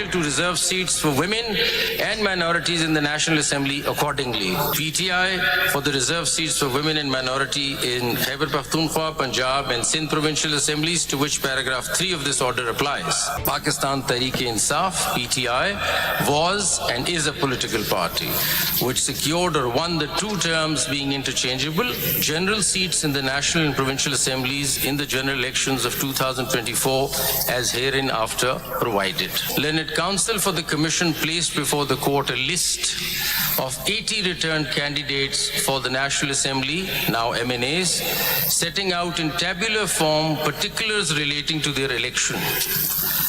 title to reserve seats for women and minorities in the National Assembly accordingly. PTI for the reserved seats for women and minority in Khyber Pakhtunkhwa, Punjab and Sindh provincial assemblies, to which paragraph 3 of this order applies. Pakistan Tehreek-e-Insaf, PTI, was and is a political party which secured or won the 2 terms being interchangeable general seats in the national and provincial assemblies in the general elections of 2024 as hereinafter provided. Learned Counsel for the Commission placed before the court a list of 80 returned candidates for the National Assembly, now MNAs, setting out in tabular form particulars relating to their election.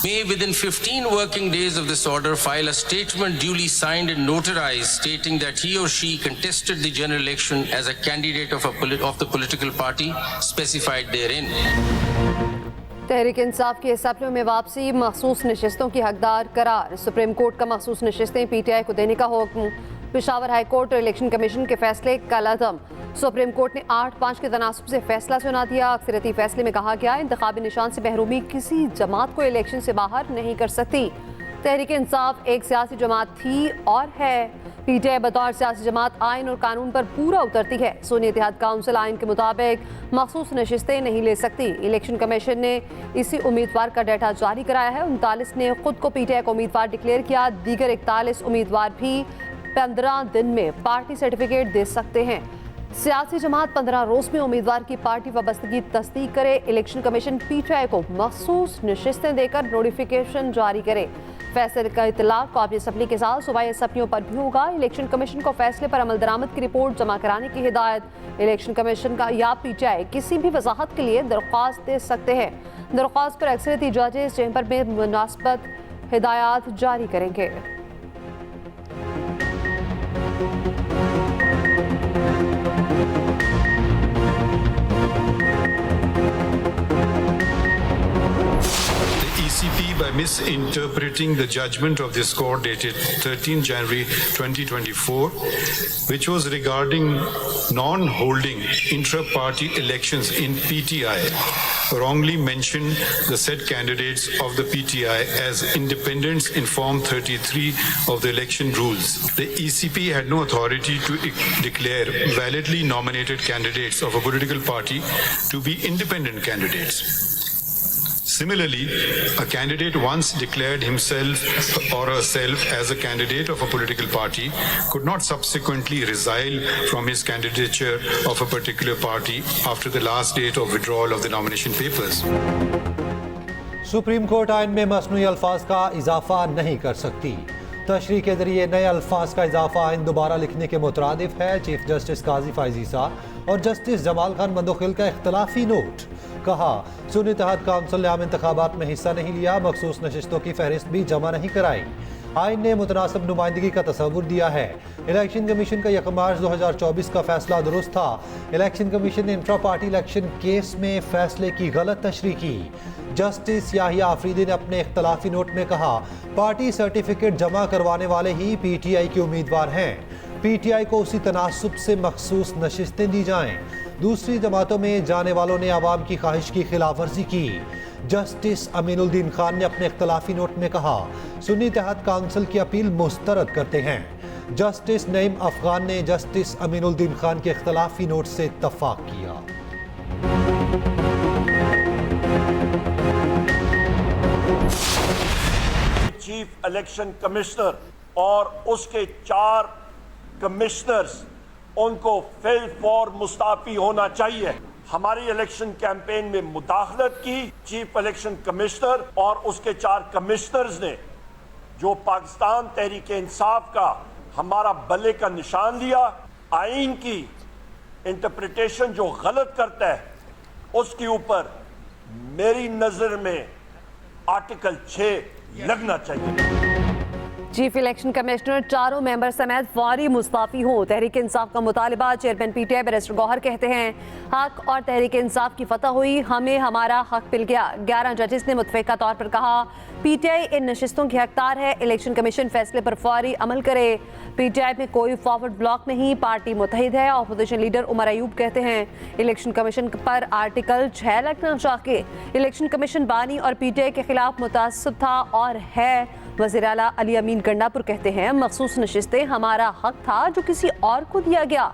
May within 15 working days of this order file a statement duly signed and notarized stating that he or she contested the general election as a candidate of the political party specified therein. Tehreek Insaf की assembly में वापसी, मखसूस नशिस्तों की हकदार करार। Supreme court का मखसूस नशिस्तें PTI को देने का हुक्म। पेशावर हाई कोर्ट और इलेक्शन कमीशन के फैसले कलअदम। सुप्रीम कोर्ट ने 8-5 के तनासुब से फैसला सुना दिया। अक्सरियती फैसले में कहा गया इंतखाबी निशान से महरूमी किसी जमात को इलेक्शन से बाहर नहीं कर सकती। तहरीक इंसाफ एक सियासी जमात थी और है। पीटीआई बतौर सियासी जमात आइन और कानून पर पूरा उतरती है। सुन्नी इत्तेहाद काउंसिल आइन के मुताबिक मखसूस नशिस्तें नहीं ले सकती। इलेक्शन कमीशन ने इसी उम्मीदवार का डाटा जारी कराया है। 39 ने खुद को पीटीआई को उम्मीदवार डिक्लेयर किया। दीगर 41 उम्मीदवार भी 15 दिन में पार्टी सर्टिफिकेट दे सकते हैं। सियासी जमात 15 रोज में उम्मीदवार की पार्टी वाबस्तगी तस्दीक करे। इलेक्शन कमीशन पीटीआई को मखसूस नशिस्तें देकर नोटिफिकेशन जारी करे। फैसले का इतलाक कौमी असम्बली के साथ सूबाई असम्बलियों पर भी होगा। इलेक्शन कमीशन को फैसले पर अमल दरामद की रिपोर्ट जमा कराने की हिदायत। इलेक्शन कमीशन का या पीटीआई किसी भी वजाहत के लिए दरख्वास्त दे सकते हैं। दरख्वास्त पर अक्सरियती जजेस चैम्बर में मुनासिबत हिदायत जारी करेंगे। By misinterpreting the judgment of this court dated 13 January 2024, which was regarding non-holding intra-party elections in PTI, wrongly mentioned the said candidates of the PTI as independents in Form 33 of the election rules. The ECP had no authority to declare validly nominated candidates of a political party to be independent candidates. Similarly, a candidate once declared himself or herself as a candidate of a political party could not subsequently resile from his candidature of a particular party after the last date of withdrawal of the nomination papers. Supreme court आइन में मसनूई अल्फाज का इजाफा नहीं कर सकती। तशरीह के जरिए नए अल्फाज का इजाफा आइन दोबारा लिखने के मुतरादिफ है। चीफ जस्टिस काजी फायजीसा और जस्टिस जमाल खान मंदोखिल का इख्तलाफी नोट। कहा सुन्नी इत्तेहाद काउंसिल ने आम इंतखाबात में हिस्सा नहीं लिया, मखसूस नशिस्तों की फहरिस्त भी जमा नहीं कराई। आइन ने मुतनासिब नुमाइंदगी का तस्वुर दिया है। इलेक्शन कमीशन का 1 मार्च 2024 का फैसला दुरुस्त था। इलेक्शन कमीशन ने इंट्रा पार्टी इलेक्शन केस में फैसले की गलत तशरीह की। जस्टिस याहिया आफरीदी ने अपने इख्तलाफी नोट में कहा पार्टी सर्टिफिकेट जमा करवाने वाले ही पीटीआई के उम्मीदवार हैं। पीटीआई को उसी तनासुब से मखसूस नशिस्तें दी जाएं। दूसरी जमातों में जाने वालों ने आवाम की ख्वाहिश की खिलाफ वर्जी की। जस्टिस अमीनुद्दीन खान ने अपने इख्तलाफी नोट में कहा सुन्नी इत्तेहाद काउंसिल की अपील मुस्तरद करते हैं। जस्टिस नईम अफगान ने जस्टिस अमीनुद्दीन खान के इख्तलाफी नोट से इत्तफाक किया। चीफ इलेक्शन कमिश्नर और उसके 4 कमिश्नर्स उनको फिल फॉर मुस्ताफी होना चाहिए। हमारी इलेक्शन कैंपेन में मुदाखलत की चीफ इलेक्शन कमिश्नर और उसके 4 कमिश्नर्स ने, जो पाकिस्तान तहरीक इंसाफ का हमारा बल्ले का निशान लिया। आइन की इंटरप्रिटेशन जो गलत करता है उसके ऊपर मेरी नजर में आर्टिकल 6 लगना चाहिए। चीफ इलेक्शन कमिश्नर चारों मेंबर समेत फौरी मुस्ताफी हो। तहरीक इंसाफ का मुतालिबा। चेयरमैन पीटीआई बैरिस्टर गौहर कहते हैं हक और तहरीक इंसाफ की फतह हुई, हमें हमारा हक मिल गया। 11 जजेस ने मुतफिका तौर पर कहा पीटीआई इन नशिस्तों की हकदार है, इलेक्शन कमीशन फैसले पर फौरी अमल करे। पीटीआई में कोई फॉरवर्ड ब्लॉक नहीं, पार्टी मुतहिद है। अपोजिशन लीडर उमर अयूब कहते हैं इलेक्शन कमीशन पर आर्टिकल 6 लगना चाहिए। इलेक्शन कमीशन बानी और पीटीआई के खिलाफ मुतासब था और है। वज़ीर आला अली अमीन गंडापुर कहते हैं मखसूस नशिस्तें हमारा हक था जो किसी और को दिया गया,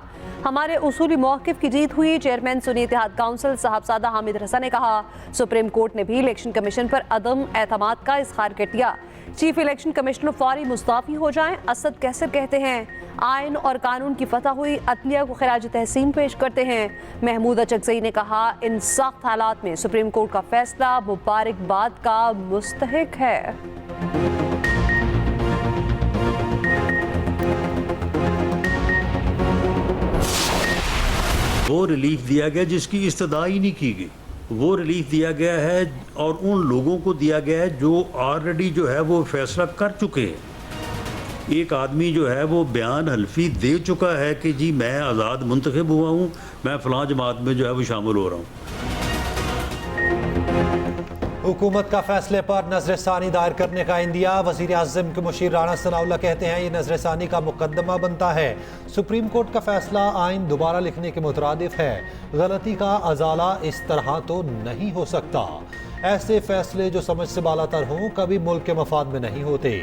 हमारे उसूली मौक़िफ़ की जीत हुई। चेयरमैन सुन्नी इत्तेहाद काउंसिल साहबजादा हामिद रज़ा ने कहा सुप्रीम कोर्ट ने भी इलेक्शन कमीशन पर अदम एतमाद का इज़हार कर दिया। चीफ इलेक्शन कमिश्नर फौरी मुस्ताफी हो जाएं। असद कैसर कहते हैं आइन और कानून की फतह हुई, अदलिया को खिराज तहसीन पेश करते हैं। महमूद अचकज़ई ने कहा इन सख्त हालात में सुप्रीम कोर्ट का फैसला मुबारकबाद का मुस्तहिक है। वो रिलीफ दिया गया जिसकी इस्तदा ही नहीं की गई, वो रिलीफ दिया गया है और उन लोगों को दिया गया है जो ऑलरेडी जो है वो फैसला कर चुके हैं। एक आदमी जो है वो बयान हल्फी दे चुका है कि जी मैं आज़ाद मुंतखब हुआ हूँ, मैं फ़लाँ जमात में जो है वो शामिल हो रहा हूँ। हुकूमत का फैसले पर नजरसानी दायर करने का इंदिया। वज़ीर आज़म के मुशीर राणा सनाउल्लाह कहते हैं ये नजरसानी का मुकदमा बनता है। सुप्रीम कोर्ट का फैसला आइन दोबारा लिखने के मुतरादिफ है। गलती का अजाला इस तरह तो नहीं हो सकता। ऐसे फैसले जो समझ से बालातर हों कभी मुल्क के मफाद में नहीं होते।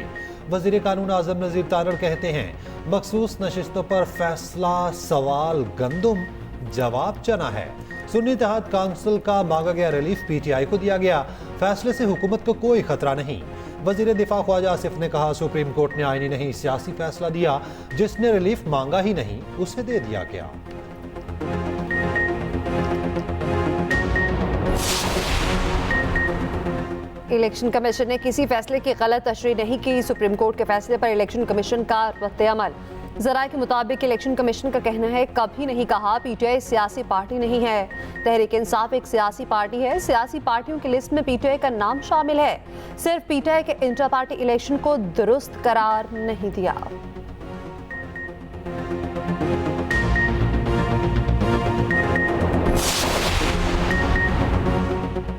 वज़ीर कानून आज़म नज़ीर तारड़ कहते हैं मखसूस नशिस्तों पर फैसला सवाल गंदुम जवाब चना है। सुन्नी इत्तेहाद काउंसिल का मांगा गया रिलीफ पीटीआई को दिया गया। फैसले से हुकूमत को कोई खतरा नहीं। वज़ीर दिफा ख्वाजा आसिफ ने कहा सुप्रीम कोर्ट ने आईनी नहीं सियासी फैसला दिया, जिसने रिलीफ मांगा ही नहीं उसे दे दिया गया। इलेक्शन कमीशन ने किसी फैसले की गलत तशरीह नहीं की। सुप्रीम कोर्ट के फैसले पर इलेक्शन कमीशन का रद्द-ए-अमल। ज़राए के मुताबिक इलेक्शन कमीशन का कहना है कभी नहीं कहा पीटीआई सियासी पार्टी नहीं है। तहरीक इंसाफ एक सियासी पार्टी है। सियासी पार्टियों की लिस्ट में पीटीआई का नाम शामिल है। सिर्फ पीटीआई के इंटर पार्टी इलेक्शन को दुरुस्त करार नहीं दिया।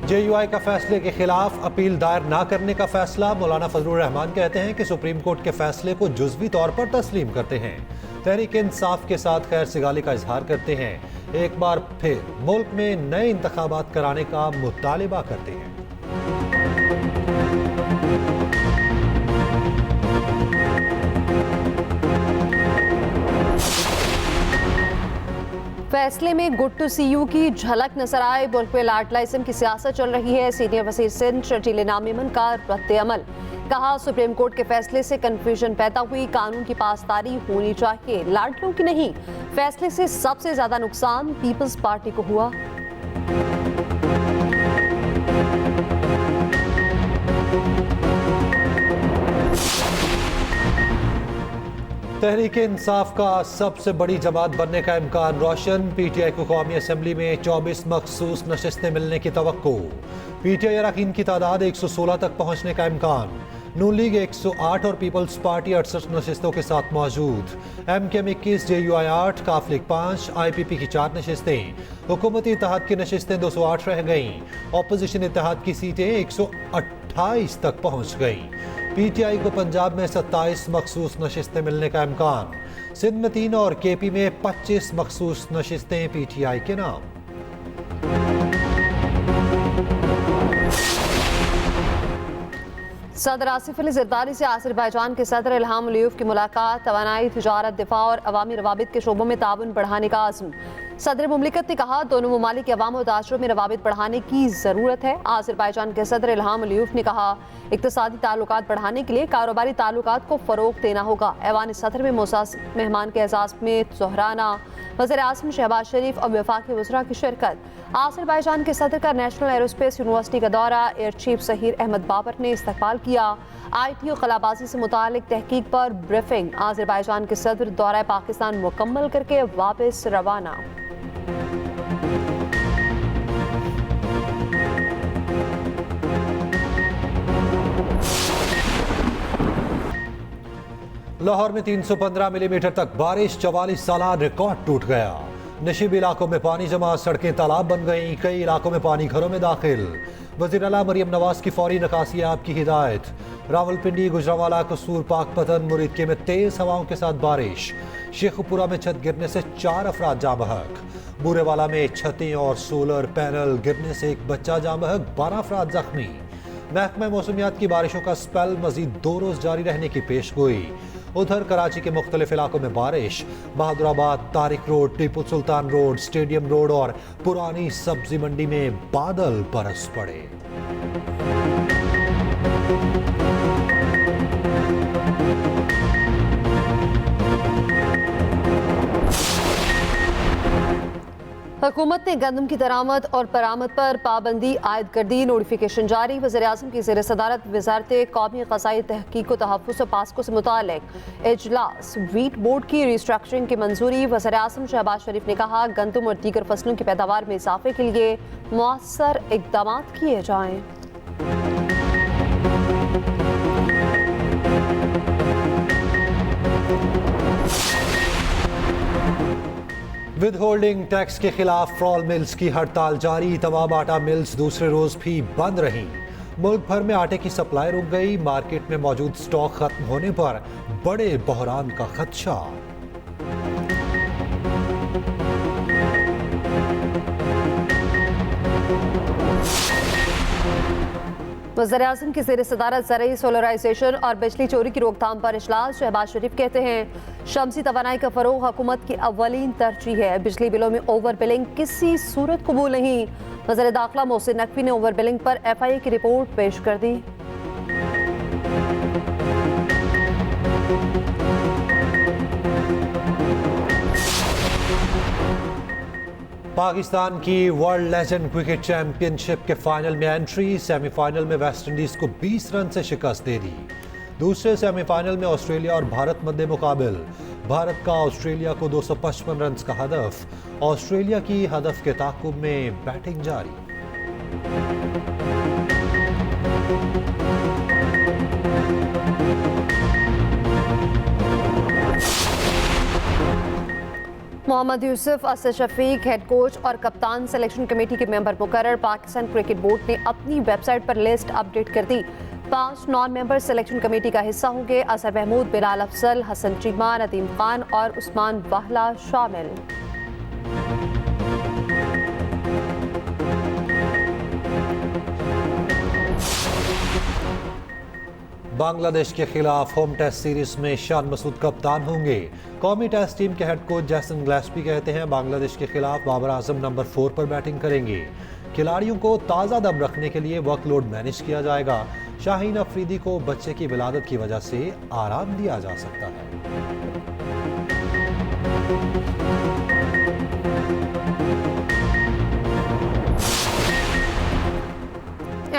जेयूआई का फैसले के खिलाफ अपील दायर ना करने का फैसला। मौलाना फजलुर रहमान कहते हैं कि सुप्रीम कोर्ट के फैसले को जुज़वी तौर पर तस्लीम करते हैं। तहरीक इंसाफ के साथ खैर सिगाली का इजहार करते हैं। एक बार फिर मुल्क में नए इंतखाबात कराने का मुतालिबा करते हैं। फैसले में गुड टू सी यू की झलक नजर आए। मुल्क में लाडलाइज्म की सियासत चल रही है। सीनियर वज़ीर सिंध शर्जील नामेमन का रद्द-ए-अमल। कहा सुप्रीम कोर्ट के फैसले से कंफ्यूजन पैदा हुई, कानून की पासदारी होनी चाहिए, लाडलों की नहीं। फैसले से सबसे ज्यादा नुकसान पीपल्स पार्टी को हुआ। तहरीक इंसाफ का सबसे बड़ी जमात बनने का इम्कान रोशन। पीटीआई को कौमी असम्बली में 24 मखसूस नशिस्तें मिलने की तवक्को। पीटीआई अरकान की तादाद 116 तक पहुंचने का इम्कान। नून लीग 108 और पीपल्स पार्टी 68 नशिस्तों के साथ मौजूद। एमकेएम 21, जेयूआई 8, काफ लीग 5, आईपीपी की 4 नशिस्तें। हुकूमती इत्तेहाद की नशिस्तें 208 रह गईं। अपोजिशन इत्तेहाद की सीटें 128 तक पहुंच गईं। पीटीआई को पंजाब में 27 मखसूस नशिस्तें मिलने का इम्कान। सिंध में 3 और केपी में 25 मखसूस नशिस्तें पीटीआई के नाम। सदर आसिफ अली ज़रदारी से आज़रबाईजान के सदर इल्हाम अलीयव की मुलाकात। तवानाई, तिजारत, दिफा और अवामी रवाबित के शोबों में ताउन बढ़ाने का आज़म। सदर मुमलिकत ने कहा दोनों ममालिक के अवाम और ताशुर में रवाबित बढ़ाने की ज़रूरत है। आज़रबाईजान के सदर इल्हाम अलीयव ने कहा इक़्तिसादी ताल्लुकात बढ़ाने के लिए कारोबारी ताल्लुकात को फ़रोग़ देना होगा। ऐवान सदर में मोसास मेहमान के एजाज़ में सोहराना, वज़ीर आज़म शहबाज शरीफ और वफाकी वज़रा की शिरकत। आज़रबाईजान के सदर का नेशनल एरोस्पेस यूनिवर्सिटी का दौरा। एयर चीफ ज़हीर अहमद बाबर ने इस्तकबाल किया। IT और खलाबाजी से मुतालिक तहकीक पर ब्रीफिंग। आज़रबाईजान के सदर दौरा पाकिस्तान मुकम्मल करके वापस रवाना। लाहौर में 315 मिलीमीटर तक बारिश, 44 साल रिकॉर्ड टूट गया। नशीबी इलाकों में पानी जमा, सड़कें तालाब बन गईं, कई इलाकों में पानी घरों में दाखिल। वज़ीर आला मरियम नवाज की फौरी निकासी आपकी हिदायत। रावलपिंडी, गुजरांवाला, कसूर, पाकपतन, मुरीदके में तेज हवाओं के साथ बारिश। शेखपुरा में छत गिरने से 4 अफराद जाँ बहक। बूरेवाला में छतें और सोलर पैनल गिरने से एक बच्चा जाँ बहक, 12 अफराद जख्मी। महकमा मौसमियात की बारिशों का स्पेल मजीद 2 रोज जारी रहने की पेशगोई। उधर कराची के मुख्तलिफ इलाकों में बारिश। Bahadurabad, Tariq road, Tipu Sultan road, stadium road और पुरानी सब्जी मंडी में बादल बरस पड़े। हुकूमत ने गंदम की दरामद और बरामद पर पाबंदी आयद कर दी। नोटिफिकेशन जारी। वज़ीर-ए-आज़म की ज़ेर सदारत वज़ारत कौमी क़ज़ाई तहक़ीक़ व तहफ़्फ़ुज़ पास्को से मुताल्लिक़ इजलास। वीट बोर्ड की रिस्ट्रक्चरिंग की मंजूरी। वज़ीर-ए-आज़म शहबाज शरीफ ने कहा, गंदम और दीगर फसलों की पैदावार में इजाफे के लिए मौसर इक़दाम किए जाएँ। विद होल्डिंग टैक्स के खिलाफ फ्रॉल मिल्स की हड़ताल जारी। तमाम आटा मिल्स दूसरे रोज भी बंद रहीं। मुल्क भर में आटे की सप्लाई रुक गई। मार्केट में मौजूद स्टॉक खत्म होने पर बड़े बहरान का खदशा। वज़ीर-ए-आज़म की ज़ेर सदारत ज़रई सोलराइजेशन और बिजली चोरी की रोकथाम पर इजलास। शहबाज शरीफ कहते हैं, शमसी तवानाई का फ़रोग़ हुकूमत की अव्वलीन तरजीह है। बिजली बिलों में ओवर बिलिंग किसी सूरत कबूल नहीं। वज़ीर दाखिला मोहसिन नकवी ने ओवर बिलिंग पर FIA की रिपोर्ट पेश कर दी। पाकिस्तान की वर्ल्ड लेजेंड क्रिकेट चैंपियनशिप के फाइनल में एंट्री। सेमीफाइनल में वेस्टइंडीज को 20 रन से शिकस्त दे दी। दूसरे सेमीफाइनल में ऑस्ट्रेलिया और भारत मद्दे मुकाबिल। भारत का ऑस्ट्रेलिया को 255 रन का हदफ। ऑस्ट्रेलिया की हदफ के ताक़ुब में बैटिंग जारी। मोहम्मद यूसुफ, असद शफीक हेड कोच और कप्तान सिलेक्शन कमेटी के मेंबर मुकर्रर। पाकिस्तान क्रिकेट बोर्ड ने अपनी वेबसाइट पर लिस्ट अपडेट कर दी। 5 नॉन मेंबर सिलेक्शन कमेटी का हिस्सा होंगे। असर महमूद, बिलाल अफजल, हसन चीमा, नदीम खान और उस्मान वाहला शामिल। बांग्लादेश के खिलाफ होम टेस्ट सीरीज में शान मसूद कप्तान होंगे। कौमी टेस्ट टीम के हेड कोच जैसन ग्लेस्पी कहते हैं, बांग्लादेश के खिलाफ बाबर आजम नंबर 4 पर बैटिंग करेंगे। खिलाड़ियों को ताज़ा दम रखने के लिए वर्कलोड मैनेज किया जाएगा। शाहीन अफरीदी को बच्चे की विलादत की वजह से आराम दिया जा सकता है।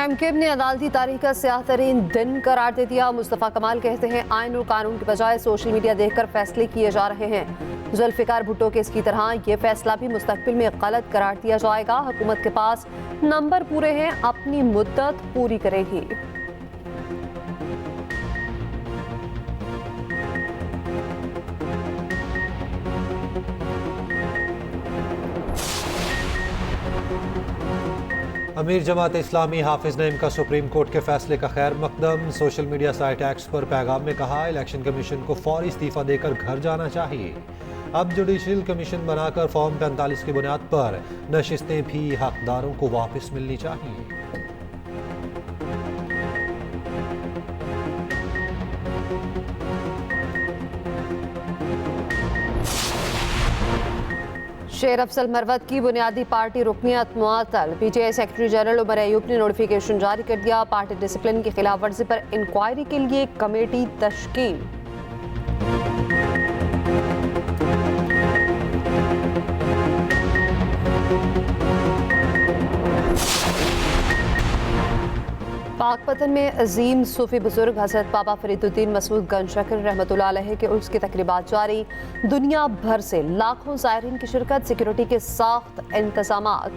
MKM ने अदालती तारीख का स्याह तरीन दिन करार दे दिया। मुस्तफ़ा कमाल कहते हैं, आइन और कानून के बजाय सोशल मीडिया देखकर फैसले किए जा रहे हैं। जुल्फ़िकार भुट्टो केस की तरह ये फैसला भी मुस्तकबिल में गलत करार दिया जाएगा। हुकूमत के पास नंबर पूरे हैं, अपनी मुद्दत पूरी करेगी। अमीर जमात इस्लामी हाफिज नईम का सुप्रीम कोर्ट के फैसले का खैर मकदम। सोशल मीडिया साइट एक्स पर पैगाम में कहा, इलेक्शन कमीशन को फौरी इस्तीफा देकर घर जाना चाहिए। अब जुडिशल कमीशन बनाकर फॉर्म 45 की बुनियाद पर नशिस्तें भी हकदारों को वापस मिलनी चाहिए। शेर अफजल मरवत की बुनियादी पार्टी रुकनियत मुअत्तल। PTI secretary general Umar Ayub ने नोटिफिकेशन जारी कर दिया। पार्टी डिसिप्लिन की खिलाफ वर्जी पर इंक्वायरी के लिए कमेटी तश्कील। पाकपतन में अजीम सूफी बुजुर्ग हज़रत बाबा फरीदुद्दीन मसूद गंज शकर रहमतुल्लाह अलैह के उर्स की तकरीबात जारी। दुनिया भर से लाखों ज़ायरीन की शिरकत। सिक्योरिटी के सख्त इंतज़ामात।